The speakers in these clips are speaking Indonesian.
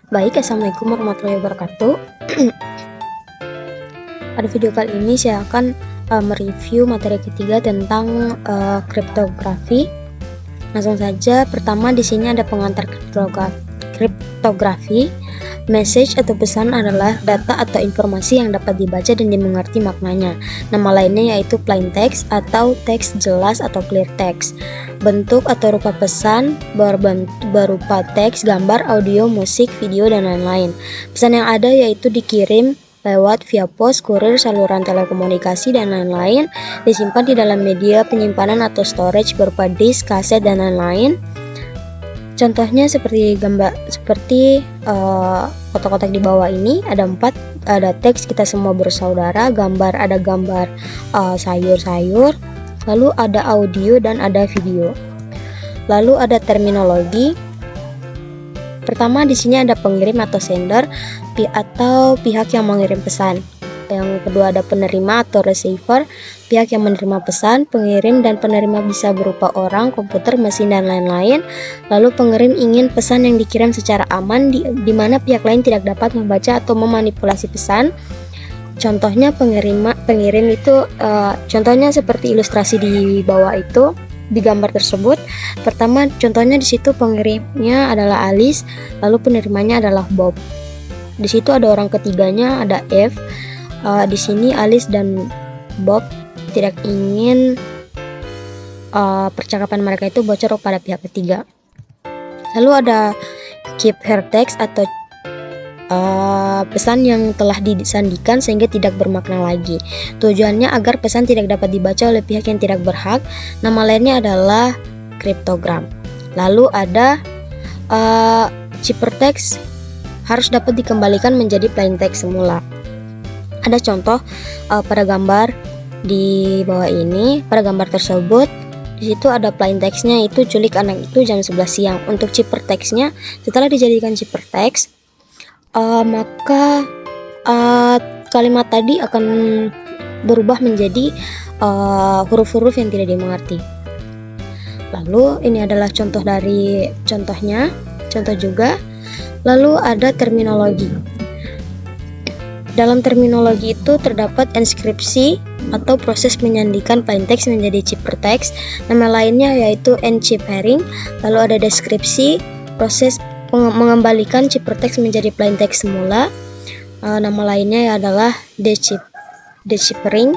Baik, assalamualaikum warahmatullahi wabarakatuh. Pada video kali ini saya akan mereview materi ketiga tentang kriptografi. Langsung saja, pertama di sini ada pengantar kriptografi. Message atau pesan adalah data atau informasi yang dapat dibaca dan dimengerti maknanya. Nama lainnya yaitu plain text atau teks jelas atau clear text. Bentuk atau rupa pesan berupa teks, gambar, audio, musik, video, dan lain-lain. Pesan yang ada yaitu dikirim lewat via pos, kurir, saluran telekomunikasi, dan lain-lain, disimpan di dalam media penyimpanan atau storage berupa disk, kaset, dan lain-lain. Contohnya seperti kotak-kotak di bawah ini ada 4, ada teks kita semua bersaudara, gambar ada gambar sayur-sayur, lalu ada audio dan ada video. Lalu ada terminologi. Pertama di sini ada pengirim atau sender atau pihak yang mengirim pesan. Yang kedua ada penerima atau receiver, pihak yang menerima pesan. Pengirim dan penerima bisa berupa orang, komputer, mesin, dan lain-lain. Lalu pengirim ingin pesan yang dikirim secara aman di mana pihak lain tidak dapat membaca atau memanipulasi pesan. Contohnya pengirim itu contohnya seperti ilustrasi di bawah itu di gambar tersebut. Pertama contohnya di situ pengirimnya adalah Alice, lalu penerimanya adalah Bob. Di situ ada orang ketiganya, ada F. Di sini Alice dan Bob tidak ingin percakapan mereka itu bocor pada pihak ketiga. Lalu ada keep her text atau pesan yang telah disandikan sehingga tidak bermakna lagi. Tujuannya agar pesan tidak dapat dibaca oleh pihak yang tidak berhak. Nama lainnya adalah kriptogram. Lalu ada ciphertext harus dapat dikembalikan menjadi plain text semula. Ada contoh pada gambar di bawah ini. Pada gambar tersebut di situ ada plain textnya, itu culik anak itu jam 11 siang. Untuk ciphertextnya setelah dijadikan ciphertext, maka kalimat tadi akan berubah menjadi huruf-huruf yang tidak dimengerti. Lalu ini adalah contoh dari contoh juga. Lalu ada terminologi. Dalam terminologi itu terdapat enskripsi atau proses menyandikan plain text menjadi ciphertext. Nama lainnya yaitu enchiffering. Lalu ada deskripsi, proses mengembalikan ciphertext menjadi plain text semula. Nama lainnya adalah deciphering.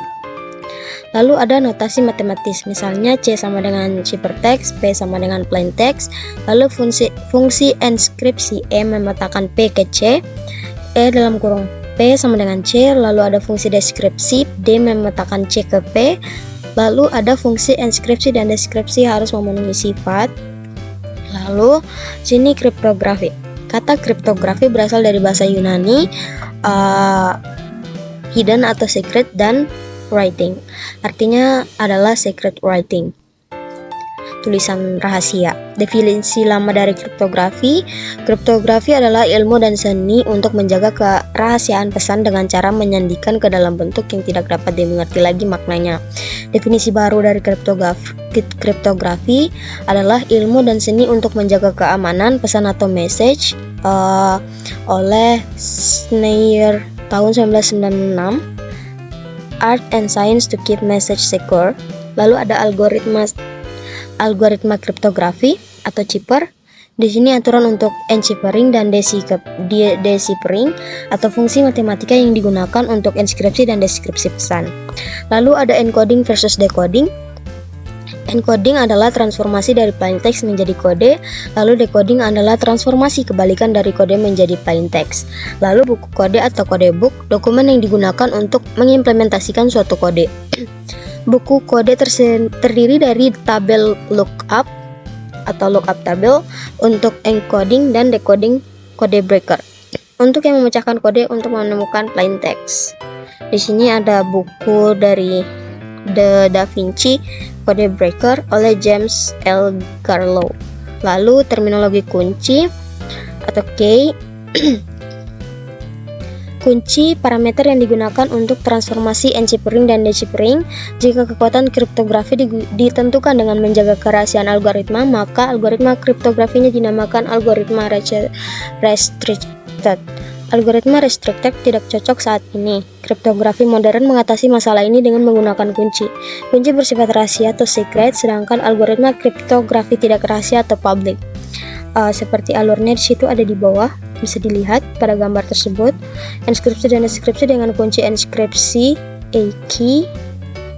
Lalu ada notasi matematis, misalnya C sama dengan ciphertext, P sama dengan plain text. Lalu fungsi enskripsi E memetakan P ke C, E dalam kurung P sama dengan C. Lalu ada fungsi deskripsi, D memetakan C ke P. Lalu ada fungsi enskripsi dan deskripsi harus memenuhi sifat. Lalu sini kriptografi. Kata kriptografi berasal dari bahasa Yunani hidden atau secret dan writing. Artinya adalah secret writing, tulisan rahasia. Definisi lama dari kriptografi. Kriptografi adalah ilmu dan seni untuk menjaga kerahasiaan pesan dengan cara menyandikan ke dalam bentuk yang tidak dapat dimengerti lagi maknanya. Definisi baru dari kriptografi adalah ilmu dan seni untuk menjaga keamanan pesan atau message oleh Schneier tahun 1996. Art and science to keep message secure. Lalu ada algoritma kriptografi atau cipher. Di sini aturan untuk enchiffering dan deciphering atau fungsi matematika yang digunakan untuk enskripsi dan deskripsi pesan. Lalu ada encoding versus decoding. Encoding adalah transformasi dari plain text menjadi kode, lalu decoding adalah transformasi kebalikan dari kode menjadi plain text. Lalu buku kode atau kodebook, dokumen yang digunakan untuk mengimplementasikan suatu kode. Buku kode terdiri dari tabel lookup atau lookup table untuk encoding dan decoding kode breaker untuk yang memecahkan kode untuk menemukan plain text. Di sini ada buku dari The Da Vinci Code Breaker oleh James L. Garlow. Lalu terminologi kunci atau key. Kunci parameter yang digunakan untuk transformasi enchiffering dan deciphering. Jika kekuatan kriptografi ditentukan dengan menjaga kerahasiaan algoritma, maka algoritma kriptografinya dinamakan algoritma restricted. Algoritma restricted tidak cocok saat ini. Kriptografi modern mengatasi masalah ini dengan menggunakan kunci. Kunci bersifat rahasia atau secret, sedangkan algoritma kriptografi tidak rahasia atau public. Seperti alurnya di situ ada di bawah, bisa dilihat pada gambar tersebut. Inskripsi dan deskripsi dengan kunci inskripsi A key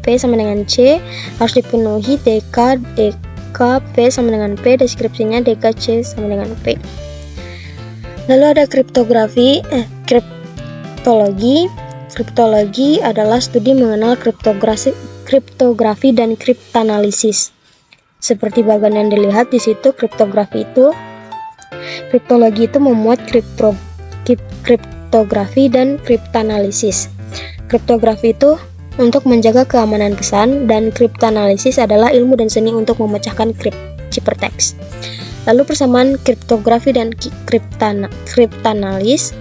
P sama dengan C harus dipenuhi DK P sama dengan P, deskripsinya DK C sama dengan P. Lalu ada kriptologi. Kriptologi adalah studi mengenal kriptografi dan kriptanalisis. Seperti bagian yang dilihat di situ, kriptologi itu memuat kriptografi dan kriptanalisis. Kriptografi itu untuk menjaga keamanan pesan, dan kriptanalisis adalah ilmu dan seni untuk memecahkan ciphertext. Lalu persamaan kriptografi dan kriptanalis,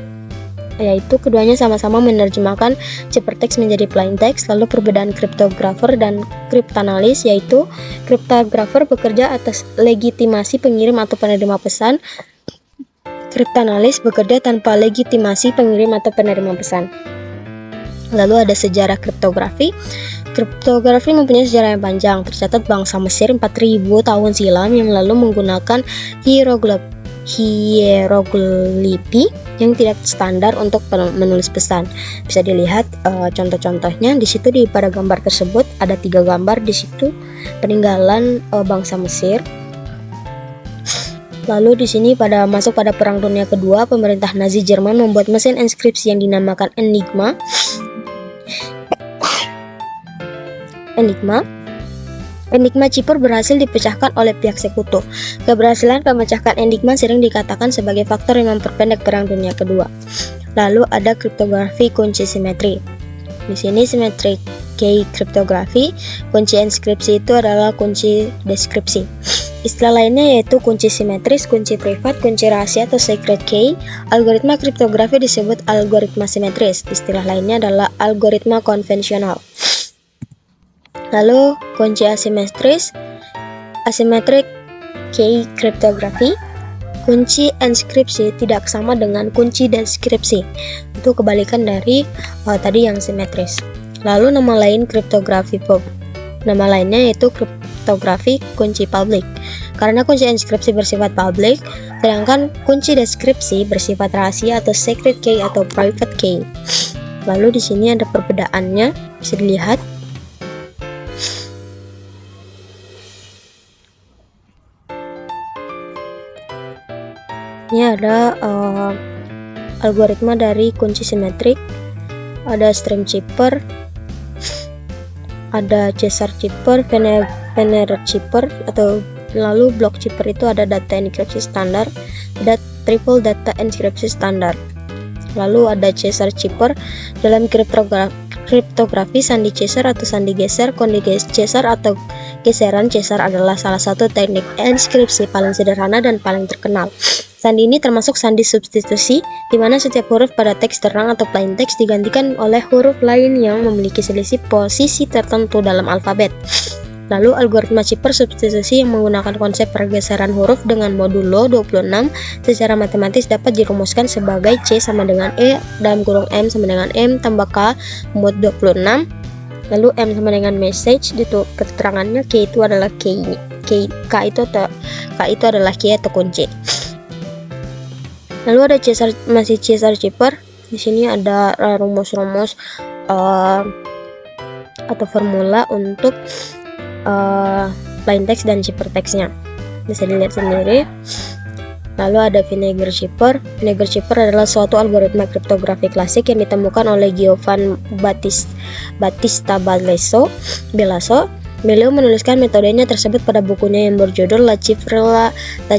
yaitu keduanya sama-sama menerjemahkan ciphertext menjadi plain text. Lalu perbedaan kriptografer dan kriptanalis, yaitu kriptografer bekerja atas legitimasi pengirim atau penerima pesan, kriptanalis bekerja tanpa legitimasi pengirim atau penerima pesan. Lalu ada sejarah kriptografi. Kriptografi mempunyai sejarah yang panjang. Tercatat bangsa Mesir 4000 tahun silam yang lalu menggunakan hieroglifi yang tidak standar untuk menulis pesan. Bisa dilihat contoh-contohnya di situ. Pada gambar tersebut ada 3 gambar di situ peninggalan bangsa Mesir. Lalu di sini masuk pada Perang Dunia Kedua, pemerintah Nazi Jerman membuat mesin inskripsi yang dinamakan Enigma. Enigma cipher berhasil dipecahkan oleh pihak sekutu. Keberhasilan memecahkan enigma sering dikatakan sebagai faktor yang memperpendek Perang Dunia Kedua. Lalu ada kriptografi kunci simetri. Di sini simetri key kriptografi, kunci inskripsi itu adalah kunci deskripsi. Istilah lainnya yaitu kunci simetris, kunci privat, kunci rahasia atau secret key. Algoritma kriptografi disebut algoritma simetris. Istilah lainnya adalah algoritma konvensional. Lalu kunci asimetris, asymmetric key kriptografi. Kunci inskripsi tidak sama dengan kunci deskripsi. Itu kebalikan dari tadi yang simetris. Lalu nama lain kriptografi nama lainnya yaitu kriptografi kunci public. Karena kunci inskripsi bersifat public, sedangkan kunci deskripsi bersifat rahasia atau secret key atau private key. Lalu di sini ada perbedaannya, bisa dilihat. Ini ada algoritma dari kunci simetrik, ada stream cipher, ada Caesar cipher, Venner cipher, atau lalu block cipher itu ada data enkripsi standar, ada triple data enkripsi standar. Lalu ada Caesar cipher. Dalam kriptografi sandi Caesar atau sandi geser, kondisi Caesar atau geseran Caesar adalah salah satu teknik inskripsi paling sederhana dan paling terkenal. Sandi ini termasuk sandi substitusi, di mana setiap huruf pada teks terang atau plain text digantikan oleh huruf lain yang memiliki selisih posisi tertentu dalam alfabet. Lalu algoritma cipher substitusi yang menggunakan konsep pergeseran huruf dengan modulo 26 secara matematis dapat dirumuskan sebagai C sama dengan E dalam kurung M sama dengan M tambah K mod 26. Lalu M sama dengan message, itu keterangannya K itu adalah K itu adalah key atau kunci. Lalu ada masih Caesar cipher. Di sini ada rumus-rumus atau formula untuk plain text dan ciphertextnya, bisa dilihat sendiri. Lalu ada Vinegar cipher. Vinegar cipher adalah suatu algoritma kriptografi klasik yang ditemukan oleh Giovan Battista Belaso. Beliau menuliskan metodenya tersebut pada bukunya yang berjudul La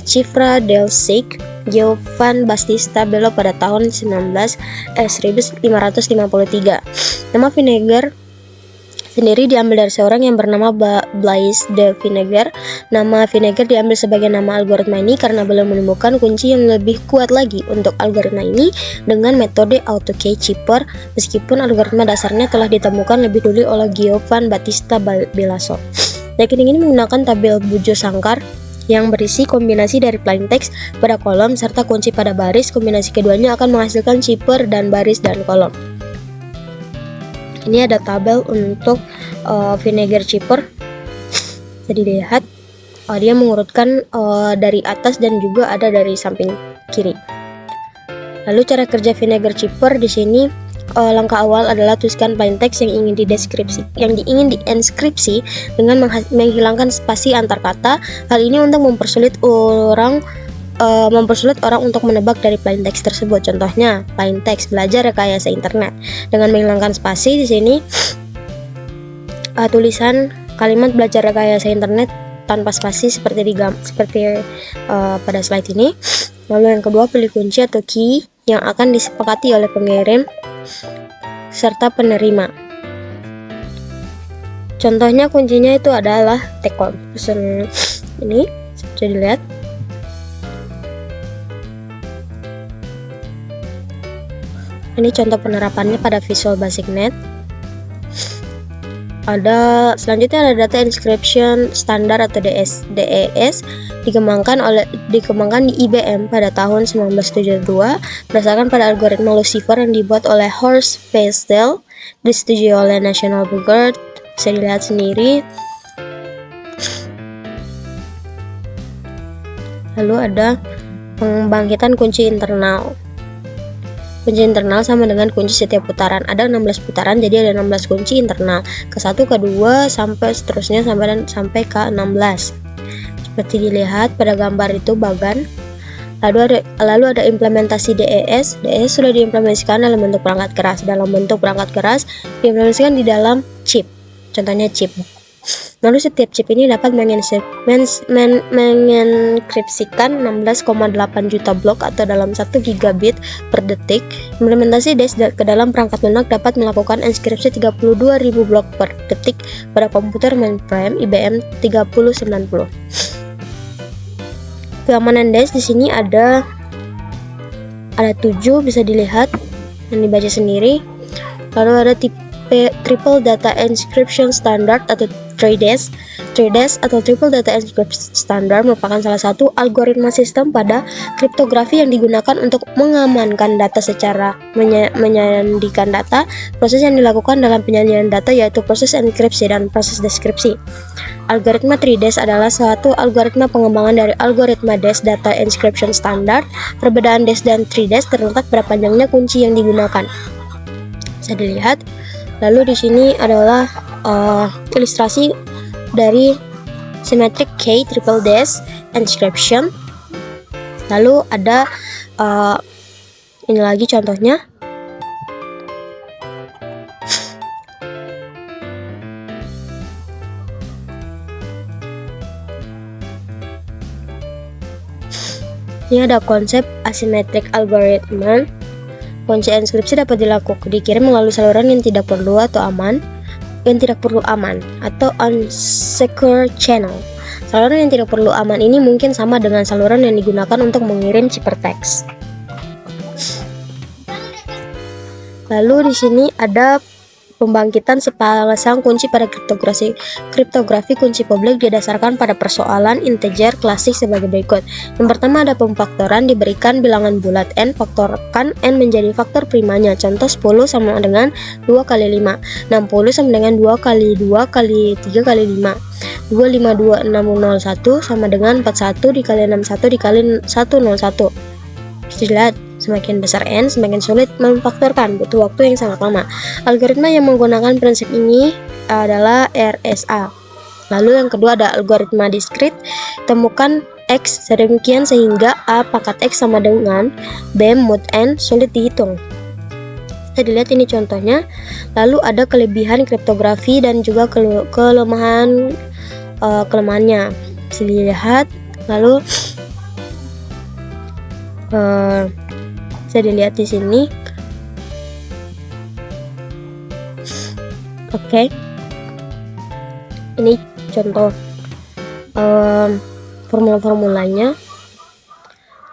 Cifra del Sig. Giovan Battista Belaso pada tahun 1553. Nama Vinegar sendiri diambil dari seorang yang bernama Blaise de Vinegar. Nama Vinegar diambil sebagai nama algoritma ini karena beliau menemukan kunci yang lebih kuat lagi untuk algoritma ini dengan metode AutoKey cipher, meskipun algoritma dasarnya telah ditemukan lebih dulu oleh Giovan Battista Belaso. Teknik ini menggunakan tabel Bujo Sankar yang berisi kombinasi dari plain text pada kolom serta kunci pada baris. Kombinasi keduanya akan menghasilkan zipper dan baris dan kolom. Ini ada tabel untuk vinegar zipper. Jadi dilihat dia mengurutkan dari atas dan juga ada dari samping kiri. Lalu cara kerja vinegar zipper di sini, langkah awal adalah tuliskan plain text yang ingin diinskripsi dengan menghilangkan spasi antar kata. Hal ini untuk mempersulit orang untuk menebak dari plain text tersebut. Contohnya, plain text belajar rekayasa internet. Dengan menghilangkan spasi di sini, tulisan kalimat belajar rekayasa internet tanpa spasi seperti pada slide ini. Lalu yang kedua, pilih kunci atau key yang akan disepakati oleh pengirim serta penerima. Contohnya kuncinya itu adalah take home. Ini bisa dilihat. Ini contoh penerapannya pada Visual Basic Net. Selanjutnya ada data encryption standar atau DES dikembangkan di IBM pada tahun 1972 berdasarkan pada algoritma Lucifer yang dibuat oleh Horst Feistel, disetujui oleh National Guard. Bisa dilihat sendiri. Lalu ada pembangkitan kunci internal. Kunci internal sama dengan kunci setiap putaran. Ada 16 putaran, jadi ada 16 kunci internal. Ke-1, ke-2 sampai seterusnya sampai ke-16. Seperti dilihat pada gambar itu bagan. Lalu ada implementasi DES. DES sudah diimplementasikan dalam bentuk perangkat keras. Diimplementasikan di dalam chip. Contohnya chip. Lalu setiap chip ini dapat mengenkripsikan 16,8 juta blok atau dalam 1 gigabit per detik. Implementasi DES ke dalam perangkat lunak dapat melakukan enskripsi 32.000 blok per detik pada komputer mainframe IBM 3090. Keamanan DES di sini ada 7, bisa dilihat dan dibaca sendiri. Lalu ada tipe Triple Data Encryption Standard atau TDES. TDES atau Triple Data Encryption Standard merupakan salah satu algoritma sistem pada kriptografi yang digunakan untuk mengamankan data secara menyandikan data. Proses yang dilakukan dalam penyandian data yaitu proses enkripsi dan proses deskripsi. Algoritma TDES adalah suatu algoritma pengembangan dari algoritma DES Data Encryption Standard. Perbedaan DES dan TDES terletak pada panjangnya kunci yang digunakan. Bisa dilihat. Lalu di sini adalah ilustrasi dari symmetric key triple DES encryption. Lalu ada ini lagi contohnya. Ini ada konsep asymmetric algorithm. Kunci enskripsi dapat dikirim melalui saluran yang tidak perlu aman atau unsecure channel. Saluran yang tidak perlu aman ini mungkin sama dengan saluran yang digunakan untuk mengirim ciphertext. Lalu di sini ada pembangkitan sepasang kunci pada kriptografi kunci publik didasarkan pada persoalan integer klasik sebagai berikut. Yang pertama ada pemfaktoran, diberikan bilangan bulat n, faktorkan n menjadi faktor primanya. Contoh 10 sama dengan 2 kali 5, 60 sama dengan 2 kali 2 kali 3 kali 5, 252 601 sama dengan 41 dikali 61 dikali 101. Bisa dilihat, semakin besar n, semakin sulit memfaktorkan, butuh waktu yang sangat lama. Algoritma yang menggunakan prinsip ini adalah RSA. Lalu yang kedua ada algoritma diskrit. Temukan X sedemikian sehingga A pangkat X sama dengan B mod N sulit dihitung. Kita dilihat ini contohnya. Lalu ada kelebihan kriptografi dan juga kelemahannya. Bisa dilihat. Lalu bisa dilihat di sini. Oke. Ini contoh formula-formulanya.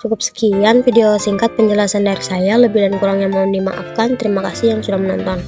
Cukup sekian video singkat penjelasan dari saya. Lebih dan kurangnya mohon dimaafkan. Terima kasih yang sudah menonton.